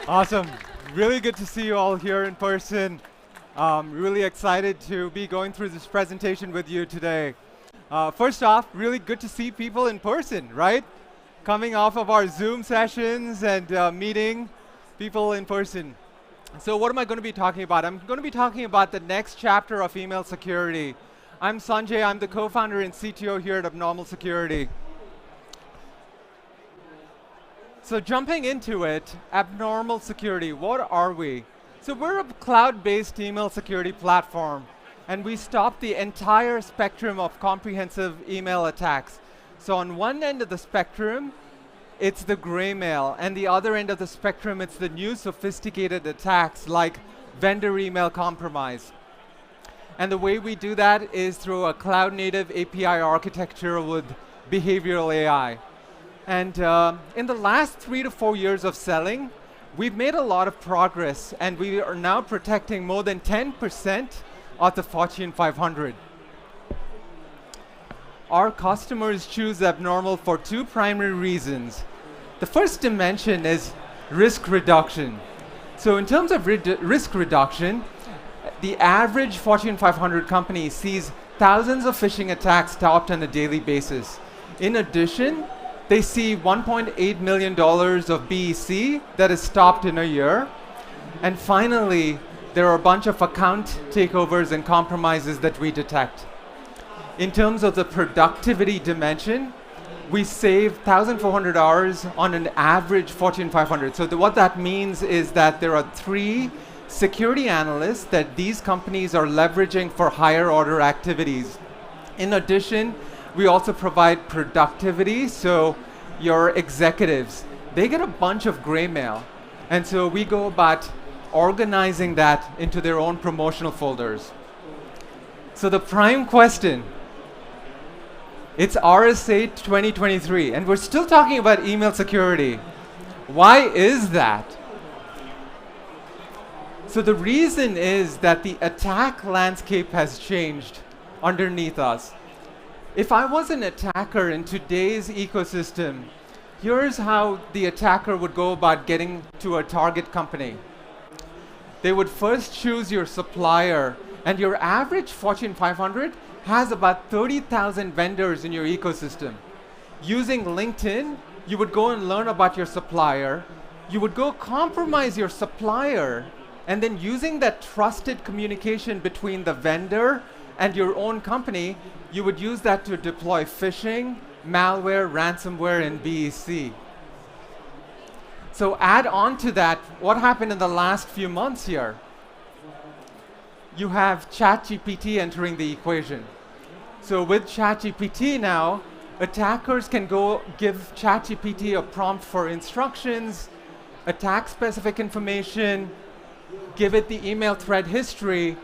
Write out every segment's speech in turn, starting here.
Awesome. Really good to see you all here in person. Really excited to be going through this presentation with you today. First off, really good to see people in person, right? Coming off of our Zoom sessions and meeting people in person. So what am I going to be talking about? I'm going to be talking about the next chapter of email security. I'm Sanjay. I'm the co-founder and CTO here at Abnormal Security. So jumping into it, Abnormal Security, what are we? So we're a cloud-based email security platform, and we stop the entire spectrum of comprehensive email attacks. So on one end of the spectrum, it's the gray mail, and the other end of the spectrum, it's the new sophisticated attacks like vendor email compromise. And the way we do that is through a cloud-native API architecture with behavioral AI. And in the last 3 to 4 years of selling, we've made a lot of progress, and we are now protecting more than 10% of the Fortune 500. Our customers choose Abnormal for 2 primary reasons. The first dimension is risk reduction. So in terms of risk reduction, the average Fortune 500 company sees thousands of phishing attacks stopped on a daily basis. In addition, they see $1.8 million of BEC that is stopped in a year. And finally, there are a bunch of account takeovers and compromises that we detect. In terms of the productivity dimension, we save 1,400 hours on an average Fortune 500. So what that means is that there are 3 security analysts that these companies are leveraging for higher order activities. In addition, we also provide productivity, so your executives, they get a bunch of gray mail. And so we go about organizing that into their own promotional folders. So the prime question, it's RSAC 2023, and we're still talking about email security. Why is that? So the reason is that the attack landscape has changed underneath us. If I was an attacker in today's ecosystem, here's how the attacker would go about getting to a target company. They would first choose your supplier, and your average Fortune 500 has about 30,000 vendors in your ecosystem. Using LinkedIn, you would go and learn about your supplier. You would go compromise your supplier, and then using that trusted communication between the vendor and your own company, you would use that to deploy phishing, malware, ransomware, and BEC. So add on to that, what happened in the last few months here? You have ChatGPT entering the equation. So with ChatGPT now, attackers can go give ChatGPT a prompt for instructions, attack specific information, give it the email thread history,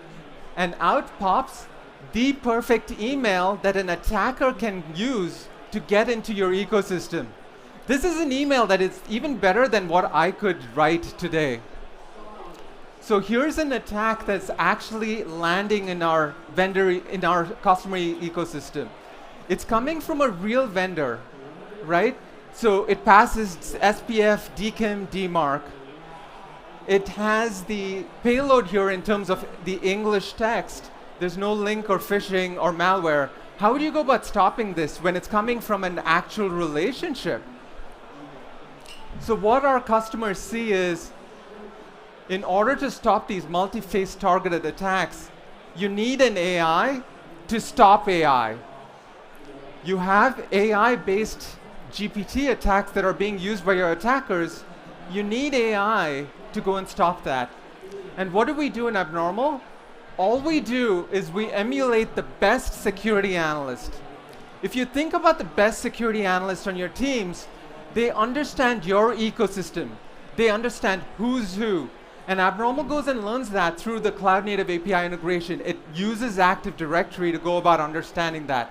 and out pops the perfect email that an attacker can use to get into your ecosystem. This is an email that is even better than what I could write today. So here's an attack that's actually landing in our customer ecosystem. It's coming from a real vendor, right? So it passes SPF, DKIM, DMARC. It has the payload here in terms of the English text. There's no link or phishing or malware. How would you go about stopping this when it's coming from an actual relationship? So what our customers see is, in order to stop these multi-phase targeted attacks, you need an AI to stop AI. You have AI-based GPT attacks that are being used by your attackers. You need AI to go and stop that. And what do we do in Abnormal? All we do is we emulate the best security analyst. If you think about the best security analyst on your teams, they understand your ecosystem. They understand who's who. And Abnormal goes and learns that through the cloud-native API integration. It uses Active Directory to go about understanding that.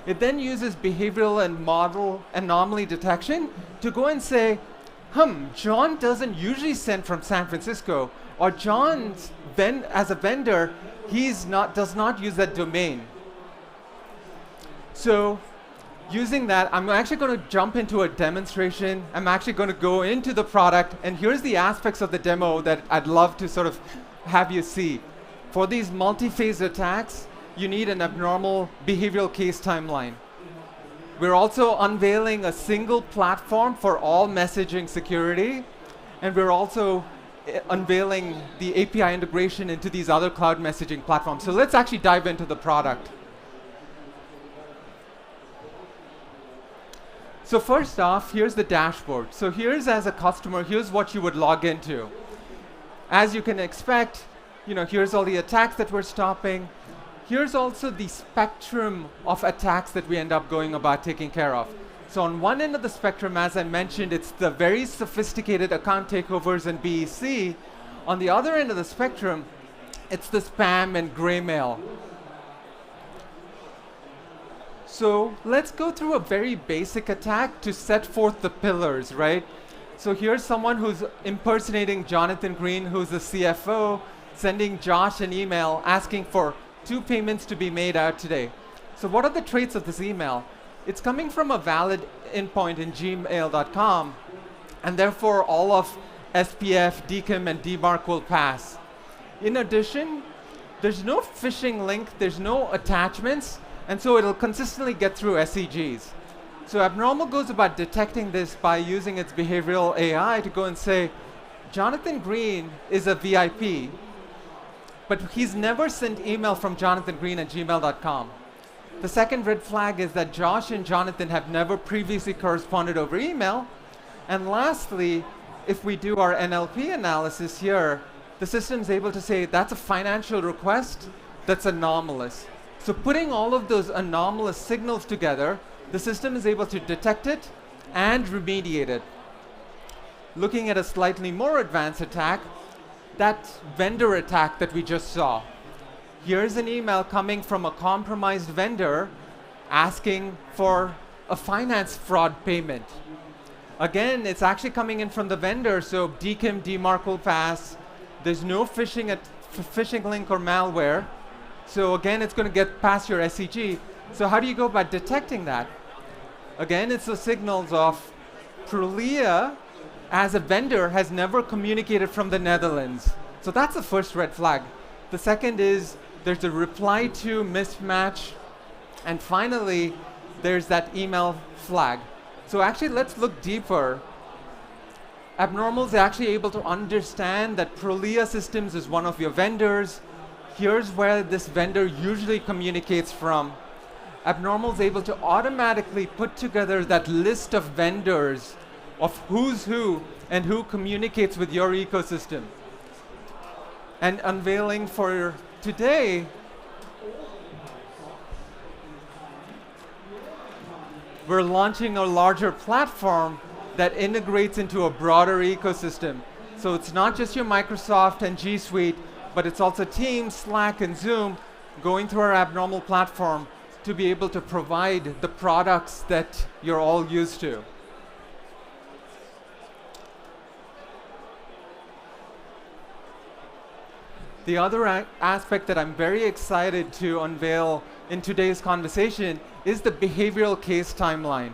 It then uses behavioral and model anomaly detection to go and say, John doesn't usually send from San Francisco, or John's as a vendor, does not use that domain. So Using that, I'm actually going to jump into a demonstration. I'm actually going to go into the product, and here's the aspects of the demo that I'd love to sort of have you see. For these multi-phase attacks, you need an abnormal behavioral case timeline. We're also unveiling a single platform for all messaging security, and we're also unveiling the API integration into these other cloud messaging platforms. So let's actually dive into the product. So first off, here's the dashboard. So here's, as a customer, here's what you would log into. As you can expect, here's all the attacks that we're stopping. Here's also the spectrum of attacks that we end up going about taking care of. So on one end of the spectrum, as I mentioned, it's the very sophisticated account takeovers and BEC. On the other end of the spectrum, it's the spam and gray mail. So let's go through a very basic attack to set forth the pillars, right? So here's someone who's impersonating Jonathan Green, who's the CFO, sending Josh an email asking for 2 payments to be made out today. So what are the traits of this email? It's coming from a valid endpoint in gmail.com, and therefore all of SPF, DKIM, and DMARC will pass. In addition, there's no phishing link, there's no attachments, and so it'll consistently get through SEGs. So Abnormal goes about detecting this by using its behavioral AI to go and say, Jonathan Green is a VIP, but he's never sent email from Jonathan Green at gmail.com. The second red flag is that Josh and Jonathan have never previously corresponded over email. And lastly, if we do our NLP analysis here, the system's able to say that's a financial request that's anomalous. So putting all of those anomalous signals together, the system is able to detect it and remediate it. Looking at a slightly more advanced attack, that vendor attack that we just saw. Here's an email coming from a compromised vendor asking for a finance fraud payment. Again, it's actually coming in from the vendor, so DKIM, DMARC will pass. There's no phishing link or malware. So again, it's going to get past your SEG. So how do you go about detecting that? Again, it's the signals of Prolia as a vendor has never communicated from the Netherlands. So that's the first red flag. The second is there's a reply to mismatch. And finally, there's that email flag. So actually, let's look deeper. Abnormal is actually able to understand that Prolia Systems is one of your vendors. Here's where this vendor usually communicates from. Abnormal is able to automatically put together that list of vendors of who's who and who communicates with your ecosystem. And unveiling for today, we're launching a larger platform that integrates into a broader ecosystem. So it's not just your Microsoft and G Suite, but it's also Teams, Slack, and Zoom going through our Abnormal platform to be able to provide the products that you're all used to. The other aspect that I'm very excited to unveil in today's conversation is the behavioral case timeline.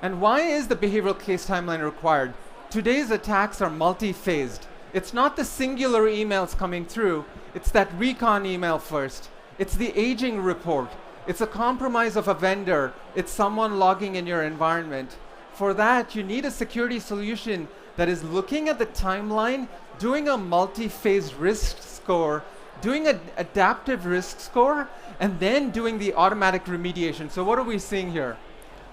And why is the behavioral case timeline required? Today's attacks are multi-phased. It's not the singular emails coming through, it's that recon email first. It's the aging report. It's a compromise of a vendor. It's someone logging in your environment. For that, you need a security solution that is looking at the timeline, doing a multi-phase risk score, doing an adaptive risk score, and then doing the automatic remediation. So what are we seeing here?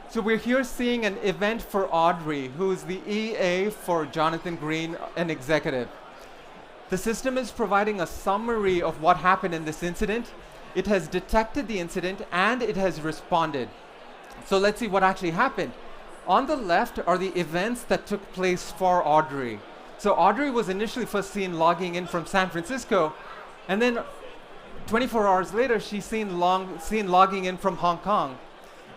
So we're here seeing an event for Audrey, who's the EA for Jonathan Green, an executive. The system is providing a summary of what happened in this incident. It has detected the incident and it has responded. So let's see what actually happened. On the left are the events that took place for Audrey. So Audrey was initially first seen logging in from San Francisco, and then 24 hours later, she's seen logging in from Hong Kong.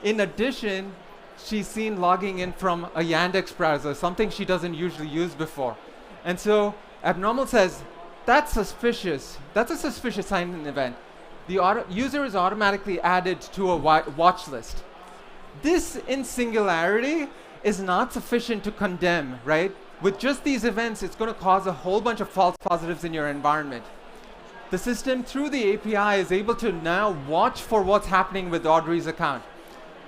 In addition, she's seen logging in from a Yandex browser, something she doesn't usually use before. And so Abnormal says, that's suspicious. That's a suspicious sign-in event. The user is automatically added to a watch list. This in singularity is not sufficient to condemn, right? With just these events, it's going to cause a whole bunch of false positives in your environment. The system, through the API, is able to now watch for what's happening with Audrey's account.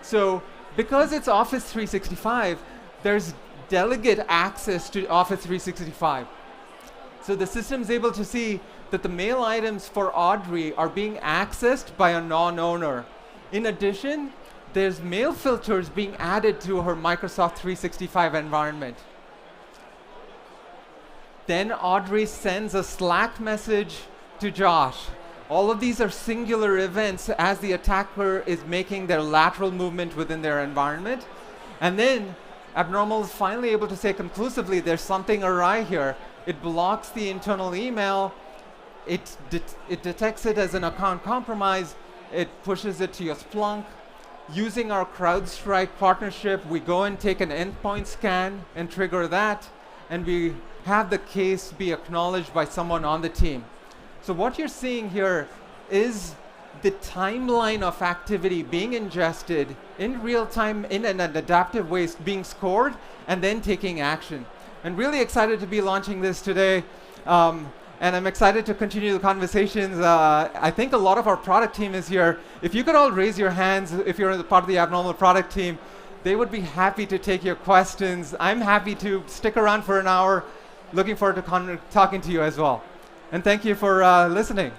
So because it's Office 365, there's delegate access to Office 365. So the system's able to see that the mail items for Audrey are being accessed by a non-owner. In addition, there's mail filters being added to her Microsoft 365 environment. Then Audrey sends a Slack message to Josh. All of these are singular events as the attacker is making their lateral movement within their environment. And then Abnormal is finally able to say conclusively there's something awry here. It blocks the internal email. It detects it as an account compromise. It pushes it to your Splunk. Using our CrowdStrike partnership, we go and take an endpoint scan and trigger that, and we have the case be acknowledged by someone on the team. So what you're seeing here is the timeline of activity being ingested in real time in an adaptive way, being scored and then taking action. And really excited to be launching this today. And I'm excited to continue the conversations. I think a lot of our product team is here. If you could all raise your hands if you're part of the Abnormal product team, they would be happy to take your questions. I'm happy to stick around for an hour. Looking forward to talking to you as well. And thank you for listening.